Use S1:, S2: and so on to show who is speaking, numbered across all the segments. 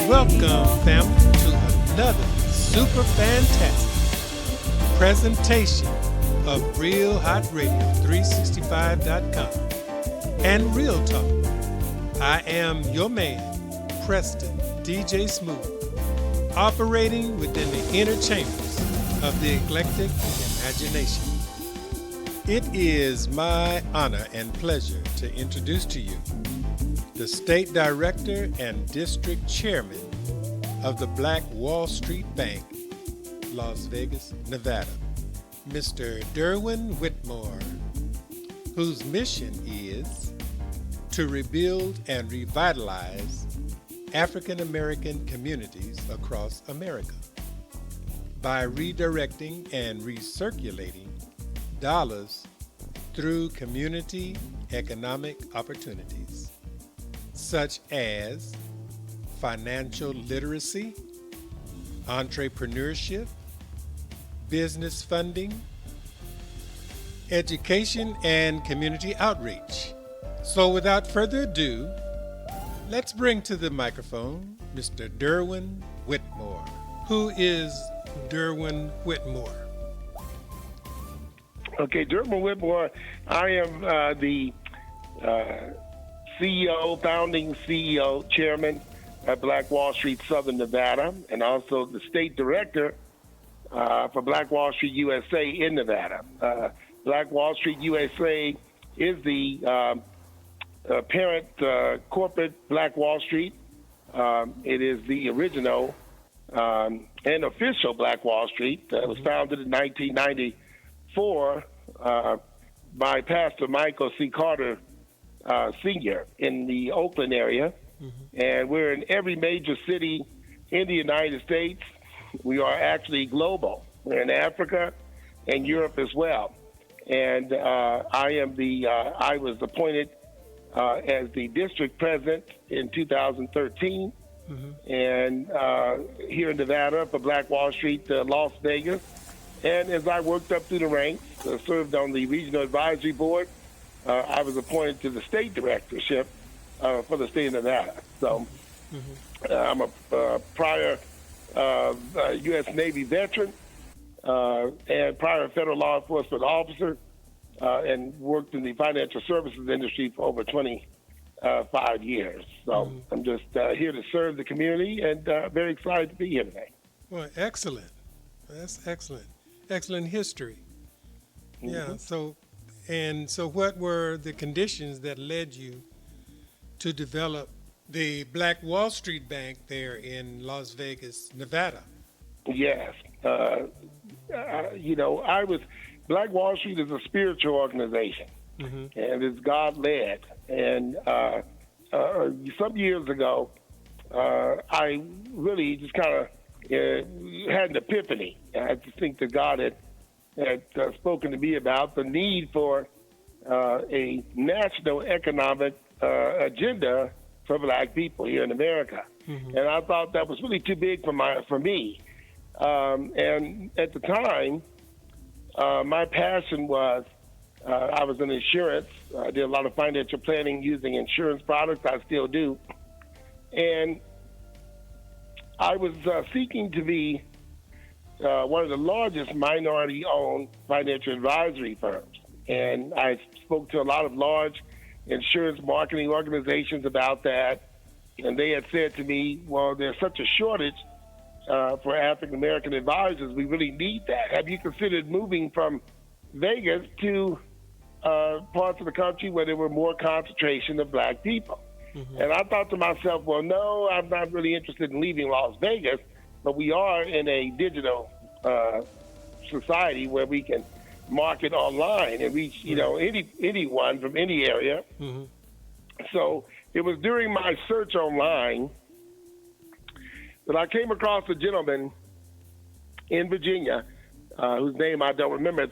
S1: Welcome, family, to another super fantastic presentation of Real Hot Radio 365.com and Real Talk. I am your man, Preston DJ Smooth, operating within the inner chambers of the eclectic imagination. It is my honor and pleasure to introduce to you the State Director and District Chairman of the Black Wall Street Bank, Las Vegas, Nevada, Mr. DERWIN Whitmore, whose mission is to rebuild and revitalize African American communities across America by redirecting and recirculating dollars through community economic opportunities, such as financial literacy, entrepreneurship, business funding, education, and community outreach. So without further ado, let's bring to the microphone Mr. DERWIN Whitmore. Who is DERWIN Whitmore?
S2: Okay, DERWIN Whitmore, I am the CEO, founding CEO, chairman at Black Wall Street Southern Nevada, and also the state director for Black Wall Street USA in Nevada. Black Wall Street USA is the parent corporate Black Wall Street. It is the original and official Black Wall Street. It was founded in 1994 by Pastor Michael C. Carter Sr. in the Oakland area. And we're in every major city in the United States. We are actually global. We're in Africa and Europe as well. And I was appointed as the district president in 2013. And here in Nevada for Black Wall Street, Las Vegas. And as I worked up through the ranks, served on the regional advisory board, I was appointed to the state directorship for the state of Nevada. So I'm a prior U.S. Navy veteran and prior federal law enforcement officer and worked in the financial services industry for over 25 years. So I'm just here to serve the community and very excited to be here today.
S1: Well, excellent. That's excellent. Excellent history. Yeah. So what were the conditions that led you to develop the Black Wall Street Bank there in Las Vegas, Nevada?
S2: Yes. Black Wall Street is a spiritual organization, and it's God-led. And some years ago, I really just kind of had an epiphany. I just think that God had spoken to me about the need for a national economic agenda for Black people here in America. And I thought that was really too big for me. And at the time, my passion was I was in insurance. I did a lot of financial planning using insurance products. I still do. And I was seeking to be one of the largest minority-owned financial advisory firms. And I spoke to a lot of large insurance marketing organizations about that. And they had said to me, well, there's such a shortage for African-American advisors. We really need that. Have you considered moving from Vegas to parts of the country where there were more concentration of Black people? And I thought to myself, well, no, I'm not really interested in leaving Las Vegas, but we are in a digital society where we can market online and reach, anyone from any area. So it was during my search online that I came across a gentleman in Virginia whose name I don't remember at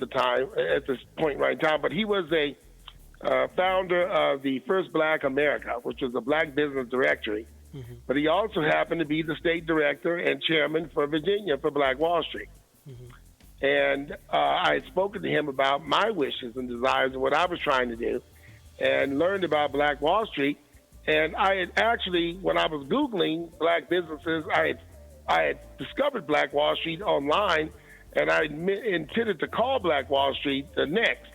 S2: this point right now, but he was a founder of the First Black America, which was a Black business directory. But he also happened to be the state director and chairman for Virginia for Black Wall Street. And I had spoken to him about my wishes and desires and what I was trying to do, and learned about Black Wall Street. And I had actually, when I was Googling black businesses, I had discovered Black Wall Street online, and I intended to call Black Wall Street next.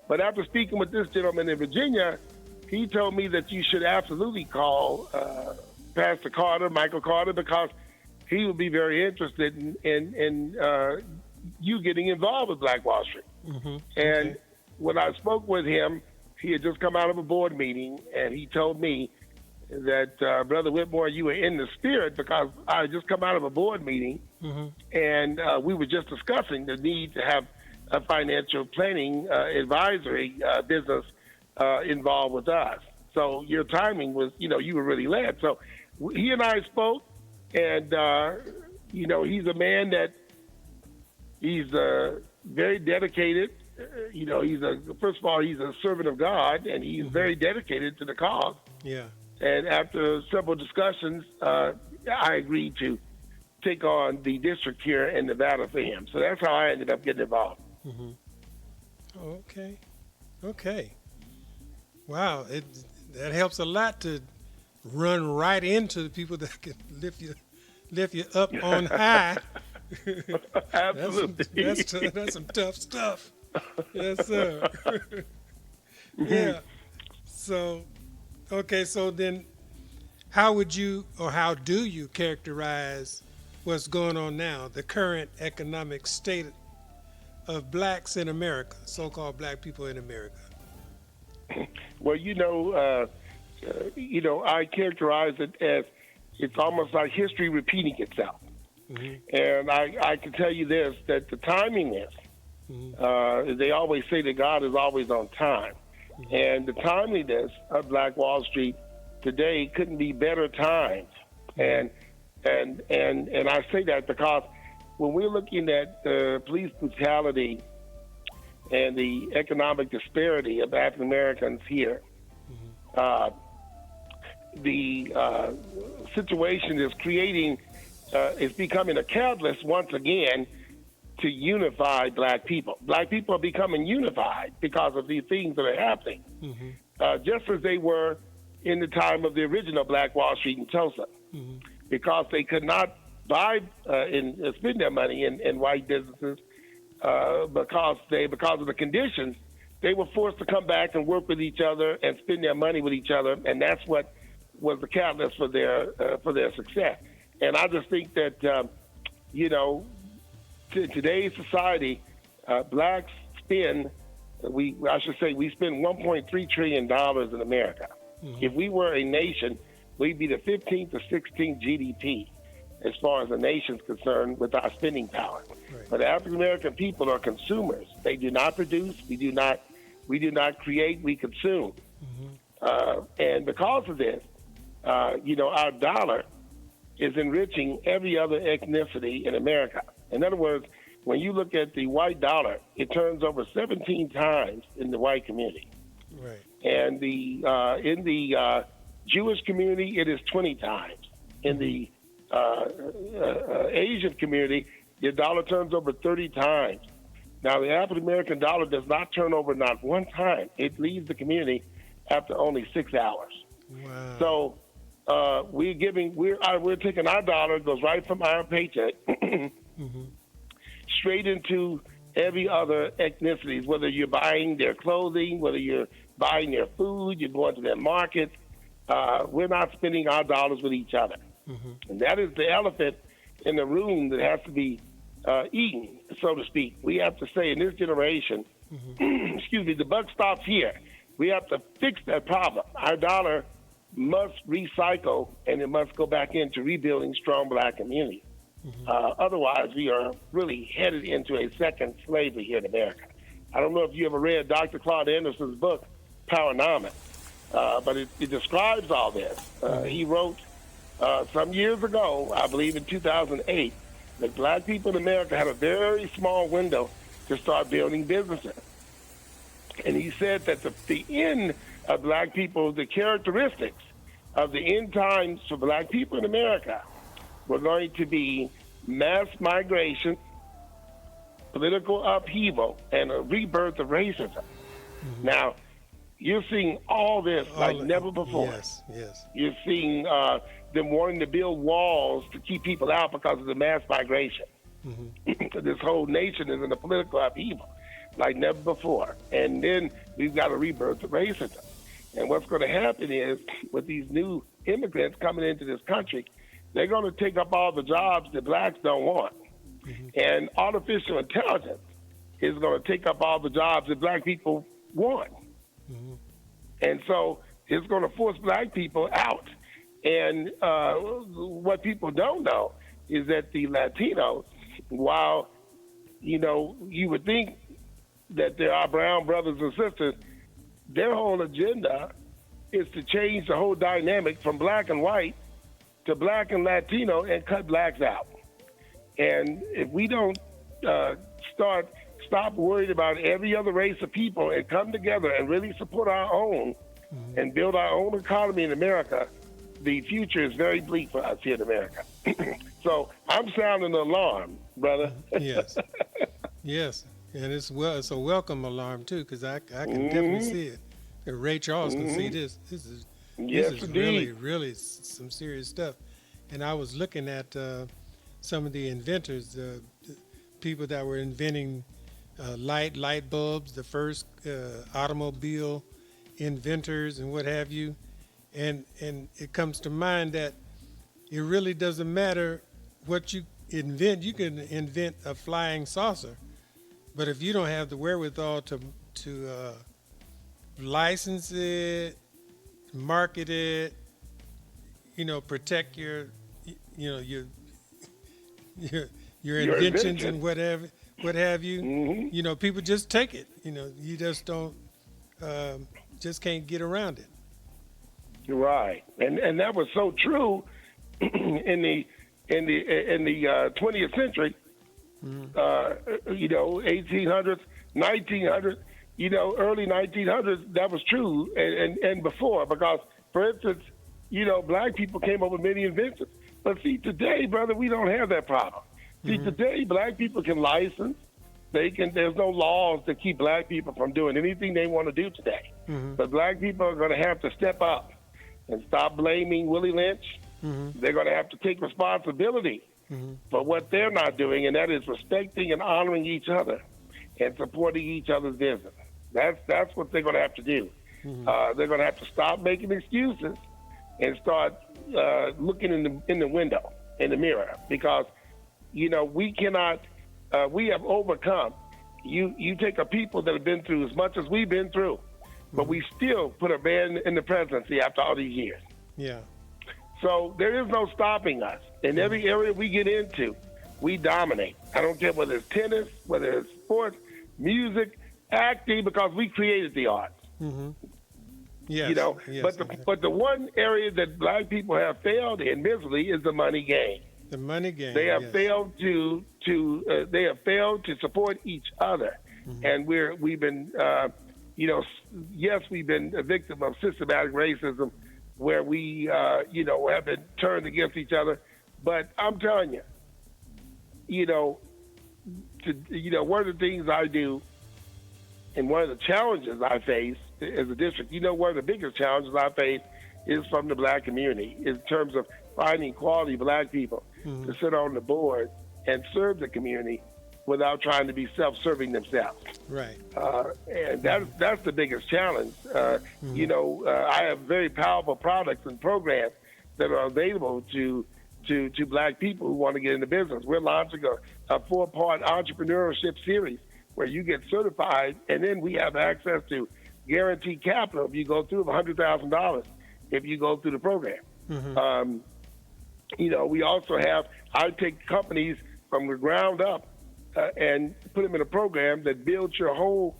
S2: But after speaking with this gentleman in Virginia, he told me that you should absolutely call Pastor Carter, Michael Carter, because he would be very interested in you getting involved with Black Wall Street.
S1: Mm-hmm.
S2: And
S1: Okay.
S2: when I spoke with him, he had just come out of a board meeting, and he told me that, Brother Whitmore, you were in the spirit, because I had just come out of a board meeting,
S1: Mm-hmm.
S2: and we were just discussing the need to have a financial planning advisory business involved with us. So your timing was, you were really led. So he and I spoke, and, he's a man that he's very dedicated. First of all, he's a servant of God, and he's very dedicated to the cause.
S1: Yeah.
S2: And after several discussions, I agreed to take on the district here in Nevada for him. So that's how I ended up getting involved.
S1: Mm-hmm. Oh, okay. Wow, that helps a lot to run right into the people that can lift you up on high.
S2: Absolutely.
S1: That's some tough stuff. Yes, sir. Yeah. So, okay. So then, how do you characterize what's going on now, the current economic state of blacks in America, so-called black people in America?
S2: Well, I characterize it as it's almost like history repeating itself. Mm-hmm. And I can tell you this, that the timing is, they always say that God is always on time. Mm-hmm. And the timeliness of Black Wall Street today couldn't be better timed. And I say that because when we're looking at police brutality and the economic disparity of African Americans here, the situation is becoming a catalyst once again to unify black people. Black people are becoming unified because of these things that are happening, just as they were in the time of the original Black Wall Street in Tulsa, because they could not buy and spend their money in white businesses because of the conditions. They were forced to come back and work with each other and spend their money with each other, and that's what was the catalyst for their success. And I just think that in today's society, blacks spend we spend $1.3 trillion in America. If we were a nation, we'd be the 15th or 16th GDP as far as the nation's concerned with our spending power. Right. But African American people are consumers. They do not produce. We do not create. We consume. And because of this, our dollar is enriching every other ethnicity in America. In other words, when you look at the white dollar, it turns over 17 times in the white community.
S1: Right.
S2: And in the Jewish community, it is 20 times. In the Asian community, your dollar turns over 30 times. Now, the African American dollar does not turn over not one time. It leaves the community after only 6 hours.
S1: Wow.
S2: So we're taking our dollar, goes right from our paycheck, straight into every other ethnicities, whether you're buying their clothing, whether you're buying their food, you're going to their markets. We're not spending our dollars with each other. And that is the elephant in the room that has to be eaten, so to speak. We have to say in this generation, the buck stops here. We have to fix that problem. Our dollar must recycle, and it must go back into rebuilding strong black communities. Otherwise, we are really headed into a second slavery here in America. I don't know if you ever read Dr. Claude Anderson's book, Powernomics, but it describes all this. He wrote some years ago, I believe in 2008, that black people in America had a very small window to start building businesses. And he said that the end of black people, the characteristics of the end times for black people in America were going to be mass migration, political upheaval, and a rebirth of racism. Now, You're seeing all this like never before.
S1: Yes, yes.
S2: You're seeing them wanting to build walls to keep people out because of the mass migration. This whole nation is in a political upheaval like never before. And then we've got a rebirth of racism. And what's going to happen is, with these new immigrants coming into this country, they're going to take up all the jobs that blacks don't want. And artificial intelligence is going to take up all the jobs that black people want. And so it's going to force black people out. And what people don't know is that the Latinos, while, you would think that there are brown brothers and sisters, their whole agenda is to change the whole dynamic from black and white to black and Latino and cut blacks out. And if we don't stop worried about every other race of people and come together and really support our own and build our own economy in America, the future is very bleak for us here in America. So I'm sounding the alarm, brother.
S1: Yes. Yes. And it's a welcome alarm, too, because I can definitely see it. And Ray Charles can see this. This is really, really some serious stuff. And I was looking at some of the inventors, the people that were inventing light bulbs, the first automobile inventors and what have you. And it comes to mind that it really doesn't matter what you invent. You can invent a flying saucer, but if you don't have the wherewithal to license it, market it, protect your inventions and what have you, people just take it. You just don't, just can't get around it.
S2: Right, and that was so true in the 20th century. 1800s, 1900s, early 1900s. That was true, and before, because, for instance, black people came up with many inventions. But see, today, brother, we don't have that problem. See, today, black people can license. There's no laws that keep black people from doing anything they want to do today. But black people are going to have to step up and stop blaming Willie Lynch. They're going to have to take responsibility for what they're not doing, and that is respecting and honoring each other and supporting each other's business. That's what they're going to have to do. They're going to have to stop making excuses and start looking in the window, in the mirror, because we cannot. We have overcome. You take a people that have been through as much as we've been through, but we still put a man in the presidency after all these years.
S1: Yeah.
S2: So there is no stopping us. In every area we get into, we dominate. I don't care whether it's tennis, whether it's sports, music, acting, because we created the arts.
S1: Yes, yes,
S2: but the one area that black people have failed in miserably is the money game.
S1: The money game.
S2: They have failed to support each other, and we've been we've been a victim of systematic racism, where we have been turned against each other. But I'm telling you, one of the things I do, and one of the challenges I face as a district, one of the biggest challenges I face is from the black community in terms of finding quality black people to sit on the board and serve the community without trying to be self-serving themselves.
S1: Right.
S2: And that's the biggest challenge. I have very powerful products and programs that are available to black people who want to get into business. We're launching a 4-part entrepreneurship series where you get certified, and then we have access to guaranteed capital if you go through $100,000 if you go through the program. We also have, I take companies from the ground up and put them in a program that builds your whole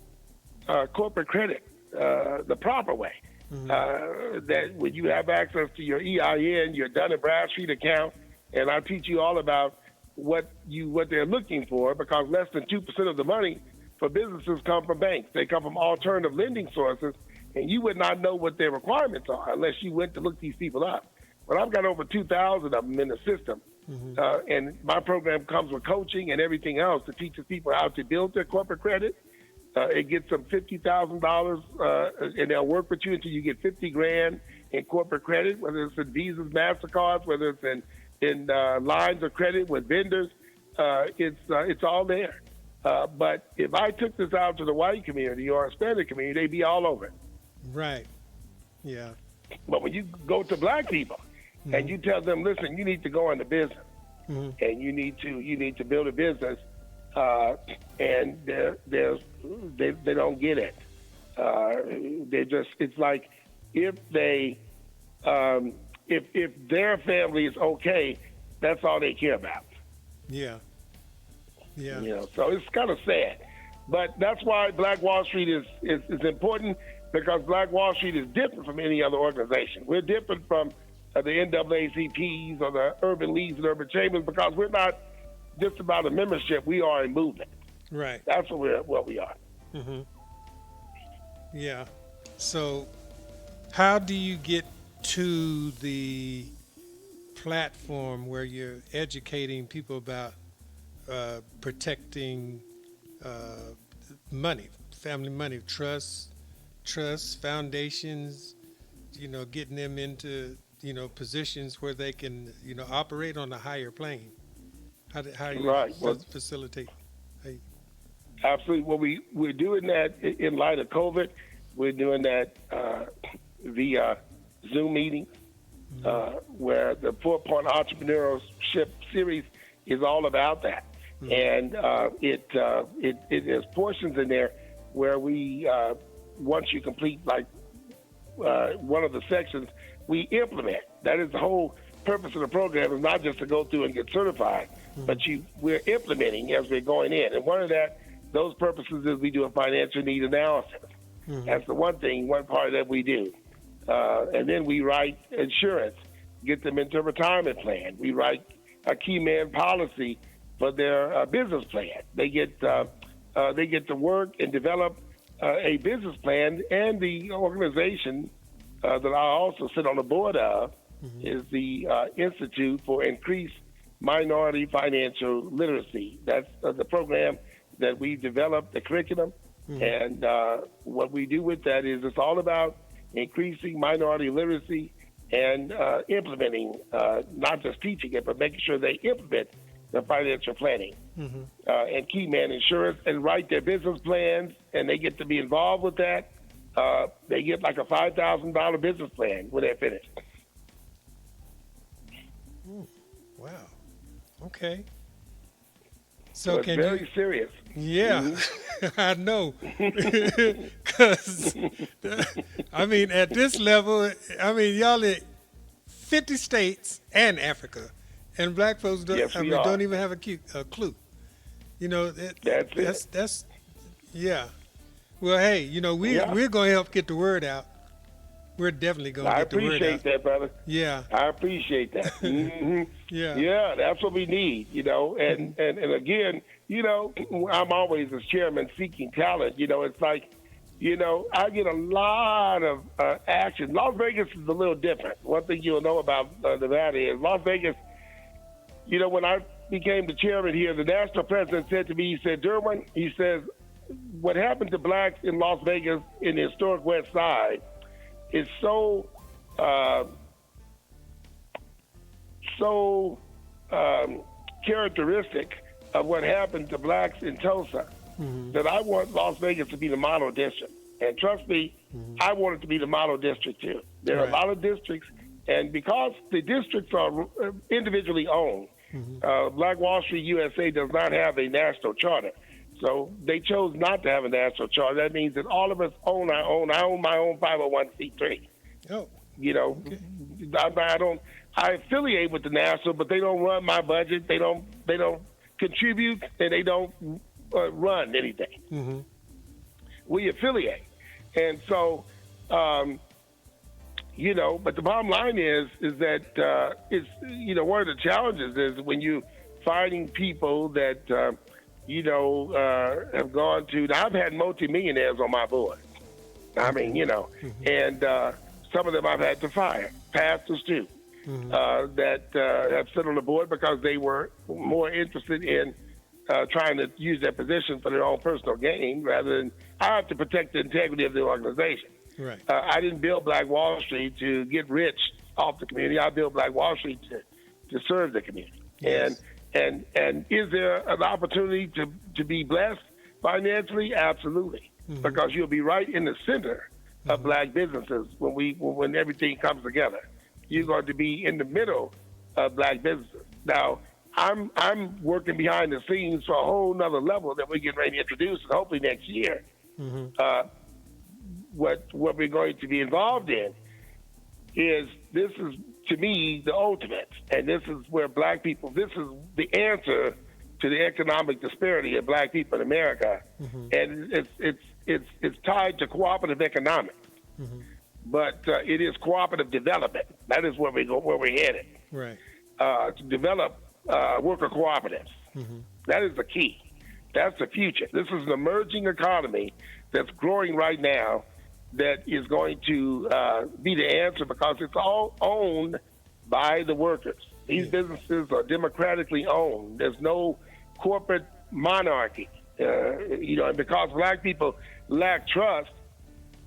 S2: corporate credit the proper way. That when you have access to your EIN, your Dun & Bradstreet account, and I teach you all about what they're looking for, because less than 2% of the money for businesses come from banks. They come from alternative lending sources, and you would not know what their requirements are unless you went to look these people up. But I've got over 2,000 of them in the system, and my program comes with coaching and everything else that teaches people how to build their corporate credit, it gets them $50,000, and they'll work with you until you get $50,000 in corporate credit, whether it's in Visas, Mastercards, whether it's in lines of credit with vendors. It's all there. But if I took this out to the white community or Hispanic community, they'd be all over it.
S1: Right. Yeah.
S2: But when you go to black people and you tell them, listen, you need to go into business, and you need to build a business, and they don't get it. It's like if their family is okay, that's all they care about.
S1: Yeah. Yeah.
S2: So it's kind of sad, but that's why Black Wall Street is important, because Black Wall Street is different from any other organization. We're different from the NAACPs or the Urban Leagues and Urban Chambers, because we're not just about a membership. We are a movement.
S1: Right.
S2: That's what we are.
S1: Mm-hmm. Yeah. So how do you get to the platform where you're educating people about protecting money, family money, trusts, foundations, getting them into, positions where they can, operate on a higher plane? How do you facilitate?
S2: Absolutely. Well, we're doing that in light of COVID. We're doing that via Zoom meetings, where the 4-Point Entrepreneurship Series is all about that. And there's portions in there where we, once you complete one of the sections, we implement. That is the whole purpose of the program, is not just to go through and get certified, but we're implementing as we're going in. And one of those purposes is we do a financial need analysis. That's the one part that we do. And then we write insurance, get them into a retirement plan. We write a key man policy for their business plan. They get to work and develop a business plan, and the organization that I also sit on the board of is the Institute for Increased Minority Financial Literacy. That's the program that we developed, the curriculum, and what we do with that is it's all about increasing minority literacy and implementing, not just teaching it, but making sure they implement the financial planning and key man insurance and write their business plans, and they get to be involved with that. They get like a $5,000 business plan when they're finished.
S1: Wow. Okay. So
S2: it's very serious.
S1: Yeah, I know. Because, at this level, y'all in 50 states and Africa, and black folks don't even have a clue. That's yeah. Well, hey, we're going to help get the word out. We're definitely going to get the word out.
S2: I appreciate that, brother.
S1: Yeah.
S2: I appreciate that. Yeah, that's what we need, and again, I'm always, as chairman, seeking talent. It's like, I get a lot of action. Las Vegas is a little different. One thing you'll know about Nevada is Las Vegas, when I became the chairman here, the national president said to me, he said, DERWIN, he says, what happened to blacks in Las Vegas in the historic West Side is so characteristic of what happened to blacks in Tulsa that I want Las Vegas to be the model district. And trust me, I want it to be the model district too. There are a lot of districts, and because the districts are individually owned, Black Wall Street USA does not have a national charter. So they chose not to have a national charter. That means that all of us own our own. I own my own 501c3.
S1: Oh.
S2: Okay. I affiliate with the national, but they don't run my budget. They don't contribute, and they don't run anything. We affiliate. And so, but the bottom line is that it's, one of the challenges is when you finding people that, have gone to, now I've had multimillionaires on my board. And some of them I've had to fire, pastors too, that have sit on the board because they were more interested in trying to use their position for their own personal gain rather than I have to protect the integrity of the organization.
S1: Right.
S2: I didn't build Black Wall Street to get rich off the community. I built Black Wall Street to serve the community.
S1: Yes.
S2: And is there an opportunity to be blessed financially? Absolutely, because you'll be right in the center of Black businesses when everything comes together. You're going to be in the middle of Black businesses. Now, I'm working behind the scenes for a whole nother level that we're getting ready to introduce, and hopefully next year. What we're going to be involved in is, this is to me the ultimate, and this is where Black people, this is the answer to the economic disparity of Black people in America, and it's tied to cooperative economics, but it is cooperative development. That is where we're headed.
S1: Right.
S2: To develop worker cooperatives. That is the key. That's the future. This is an emerging economy that's growing right now that is going to be the answer, because it's all owned by the workers. These businesses are democratically owned. There's no corporate monarchy. And because Black people lack trust,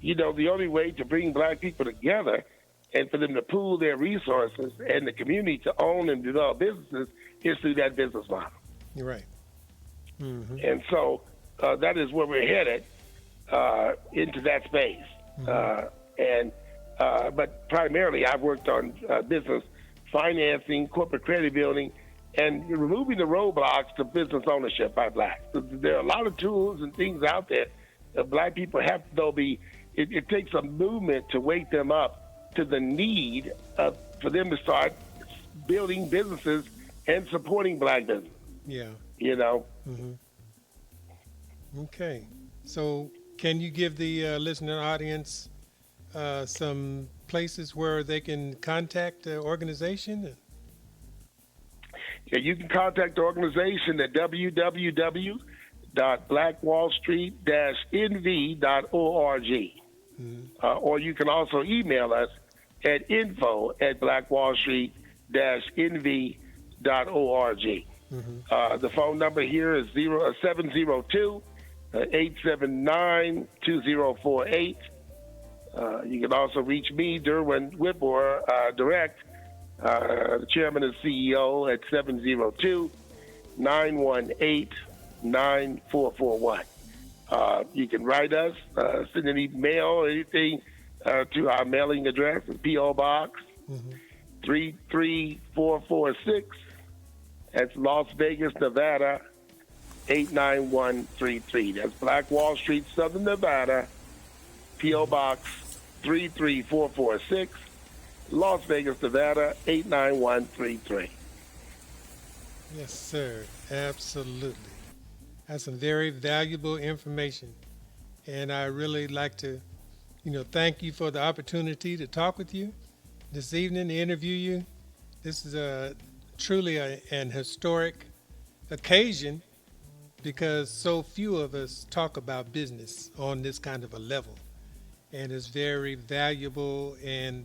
S2: the only way to bring Black people together and for them to pool their resources and the community to own and develop businesses is through that business model.
S1: You're right.
S2: And so that is where we're headed, into that space. But primarily I've worked on business financing, corporate credit building, and removing the roadblocks to business ownership by Blacks. There are a lot of tools and things out there that Black people have to, though, it takes a movement to wake them up to the need for them to start building businesses and supporting Black business.
S1: Yeah. Okay. So can you give the listening audience some places where they can contact the organization?
S2: Yeah, you can contact the organization at www.blackwallstreet-nv.org. Or you can also email us at info@blackwallstreet-nv.org. The phone number here is 702-879-2048. You can also reach me, DERWIN Whitmore, direct, the chairman and CEO, at 702-918-9441. You can write us, send an email or anything to our mailing address, P.O. Box 33446. That's Las Vegas, Nevada, 89133. That's Black Wall Street, Southern Nevada, P.O. Box 33446, Las Vegas, Nevada, 89133.
S1: Yes, sir. Absolutely. That's some very valuable information. And I really like to, thank you for the opportunity to talk with you this evening, to interview you. This is truly an historic occasion, because so few of us talk about business on this kind of a level. And it's very valuable, and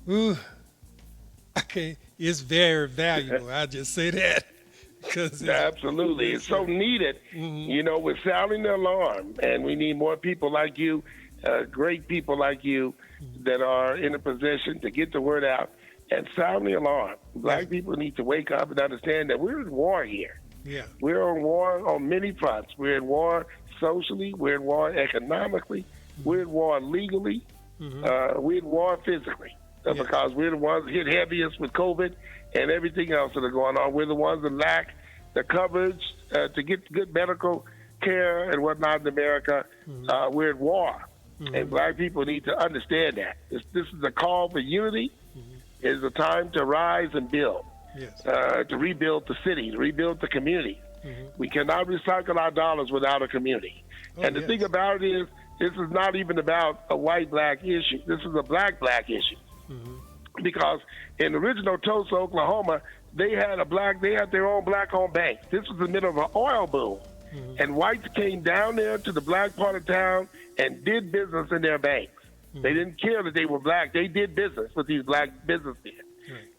S1: it's very valuable. I just say that.
S2: Absolutely. It's so needed. We're sounding the alarm, and we need more people like you, great people like you, that are in a position to get the word out and sound the alarm. Black people need to wake up and understand that we're in war here.
S1: Yeah.
S2: We're in war on many fronts. We're in war socially. We're in war economically. We're in war legally. We're in war physically, because we're the ones hit heaviest with COVID and everything else that are going on. We're the ones that lack the coverage to get good medical care and whatnot in America. We're at war, and Black people need to understand that. This is a call for unity. It is a time to rise and build, to rebuild the city, to rebuild the community. We cannot recycle our dollars without a community. And the thing about it is, this is not even about a white-black issue. This is a black-black issue. Because in original Tulsa, Oklahoma, they had their own black-owned bank. This was the middle of an oil boom. And whites came down there to the black part of town and did business in their banks. They didn't care that they were black. They did business with these black businessmen.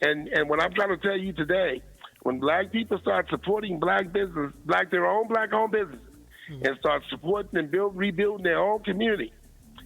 S2: And what I'm trying to tell you today, when black people start supporting black business, their own black-owned businesses, and start supporting and rebuilding their own community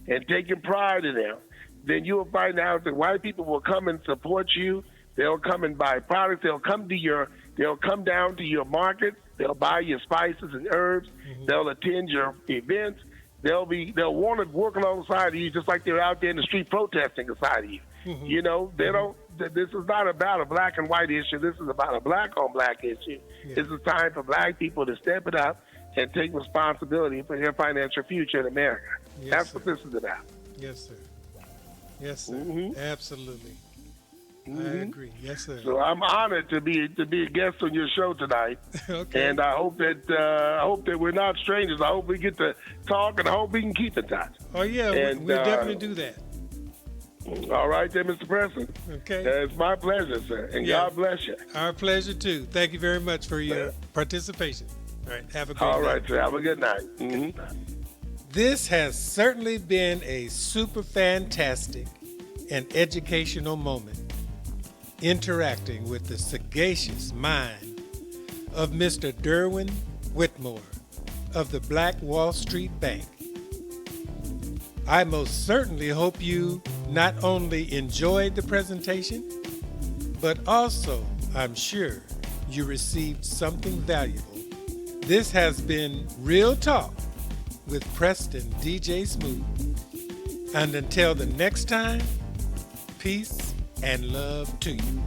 S2: and taking pride in them, then you will find out that white people will come and support you. They'll come and buy products. They'll come down to your market. They'll buy your spices and herbs. They'll attend your events. They'll want to work alongside of you, just like they're out there in the street protesting beside of you. You know, they don't. This is not about a black and white issue. This is about a black-on-black issue. This is time for black people to step it up and take responsibility for their financial future in America. That's what this is about.
S1: Yes, sir. Yes, sir. Absolutely. I agree. Yes, sir.
S2: So I'm honored to be a guest on your show tonight.
S1: Okay.
S2: And I hope that we're not strangers. I hope we get to talk, and I hope we can keep in touch.
S1: Oh yeah,
S2: And,
S1: we'll definitely do that.
S2: All right, then, Mr. Preston.
S1: Okay.
S2: It's my pleasure, sir. And God bless you.
S1: Our pleasure too. Thank you very much for your participation. All right. Have a great
S2: All
S1: night.
S2: right, sir. Have a good night.
S1: This has certainly been a super fantastic and educational moment, interacting with the sagacious mind of Mr. DERWIN Whitmore of the Black Wall Street Bank. I most certainly hope you not only enjoyed the presentation, but also, I'm sure, you received something valuable. This has been Real Talk with Preston DJ Smooth. And until the next time, peace and love to you.